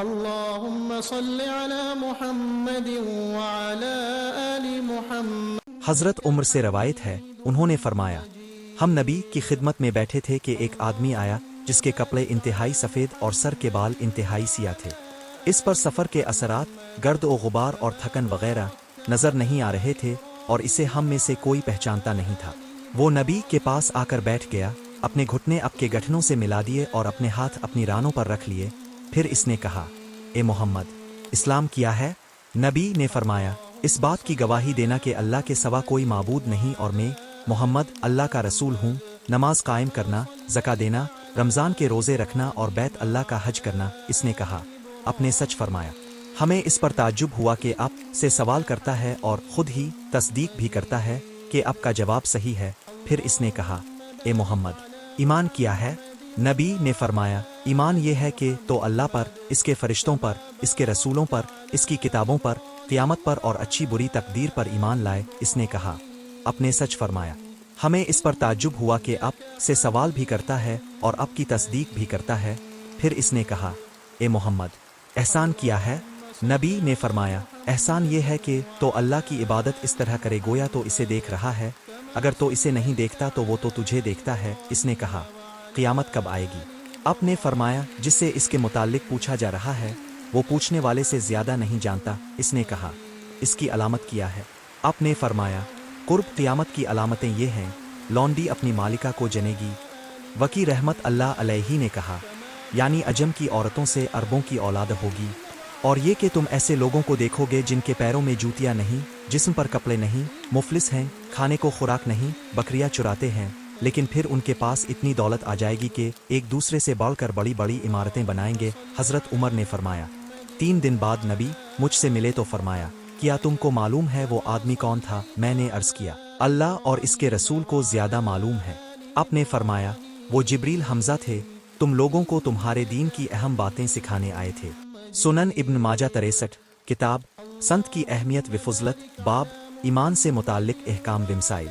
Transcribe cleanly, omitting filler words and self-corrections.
اللهم صل على محمد وعلى آل محمد۔ حضرت عمر سے روایت ہے، انہوں نے فرمایا، ہم نبی کی خدمت میں بیٹھے تھے کہ ایک آدمی آیا جس کے کپڑے انتہائی سفید اور سر کے بال انتہائی سیاہ تھے۔ اس پر سفر کے اثرات، گرد و غبار اور تھکن وغیرہ نظر نہیں آ رہے تھے اور اسے ہم میں سے کوئی پہچانتا نہیں تھا۔ وہ نبی کے پاس آ کر بیٹھ گیا، اپنے گھٹنے اب کے گٹھنوں سے ملا دیے اور اپنے ہاتھ اپنی رانوں پر رکھ لیے۔ پھر اس نے کہا، اے محمد، اسلام کیا ہے؟ نبی نے فرمایا، اس بات کی گواہی دینا کہ اللہ کے سوا کوئی معبود نہیں اور میں محمد اللہ کا رسول ہوں، نماز قائم کرنا، زکوٰۃ دینا، رمضان کے روزے رکھنا اور بیت اللہ کا حج کرنا۔ اس نے کہا، آپ نے سچ فرمایا۔ ہمیں اس پر تعجب ہوا کہ آپ سے سوال کرتا ہے اور خود ہی تصدیق بھی کرتا ہے کہ آپ کا جواب صحیح ہے۔ پھر اس نے کہا، اے محمد، ایمان کیا ہے؟ نبی نے فرمایا، ایمان یہ ہے کہ تو اللہ پر، اس کے فرشتوں پر، اس کے رسولوں پر، اس کی کتابوں پر، قیامت پر اور اچھی بری تقدیر پر ایمان لائے۔ اس نے کہا، آپ نے سچ فرمایا۔ ہمیں اس پر تعجب ہوا کہ آپ سے سوال بھی کرتا ہے اور آپ کی تصدیق بھی کرتا ہے۔ پھر اس نے کہا، اے محمد، احسان کیا ہے؟ نبی نے فرمایا، احسان یہ ہے کہ تو اللہ کی عبادت اس طرح کرے گویا تو اسے دیکھ رہا ہے، اگر تو اسے نہیں دیکھتا تو وہ تو تجھے دیکھتا ہے۔ اس نے کہا، قیامت کب آئے گی؟ آپ نے فرمایا، جس سے اس کے متعلق پوچھا جا رہا ہے وہ پوچھنے والے سے زیادہ نہیں جانتا۔ اس نے کہا، اس کی علامت کیا ہے؟ آپ نے فرمایا، قرب قیامت کی علامتیں یہ ہیں، لونڈی اپنی مالکہ کو جنے گی۔ وکی رحمت اللہ علیہ نے کہا، یعنی عجم کی عورتوں سے عربوں کی اولاد ہوگی، اور یہ کہ تم ایسے لوگوں کو دیکھو گے جن کے پیروں میں جوتیاں نہیں، جسم پر کپڑے نہیں، مفلس ہیں، کھانے کو خوراک نہیں، بکریاں چراتے ہیں، لیکن پھر ان کے پاس اتنی دولت آ جائے گی کہ ایک دوسرے سے بڑھ کر بڑی بڑی عمارتیں بنائیں گے۔ حضرت عمر نے فرمایا، 3 دن بعد نبی مجھ سے ملے تو فرمایا، کیا تم کو معلوم ہے وہ آدمی کون تھا؟ میں نے عرض کیا، اللہ اور اس کے رسول کو زیادہ معلوم ہے۔ آپ نے فرمایا، وہ جبریل حمزہ تھے، تم لوگوں کو تمہارے دین کی اہم باتیں سکھانے آئے تھے۔ سنن ابن ماجہ 63، کتاب سنت کی اہمیت و فضلت، باب ایمان سے متعلق احکام و مسائل۔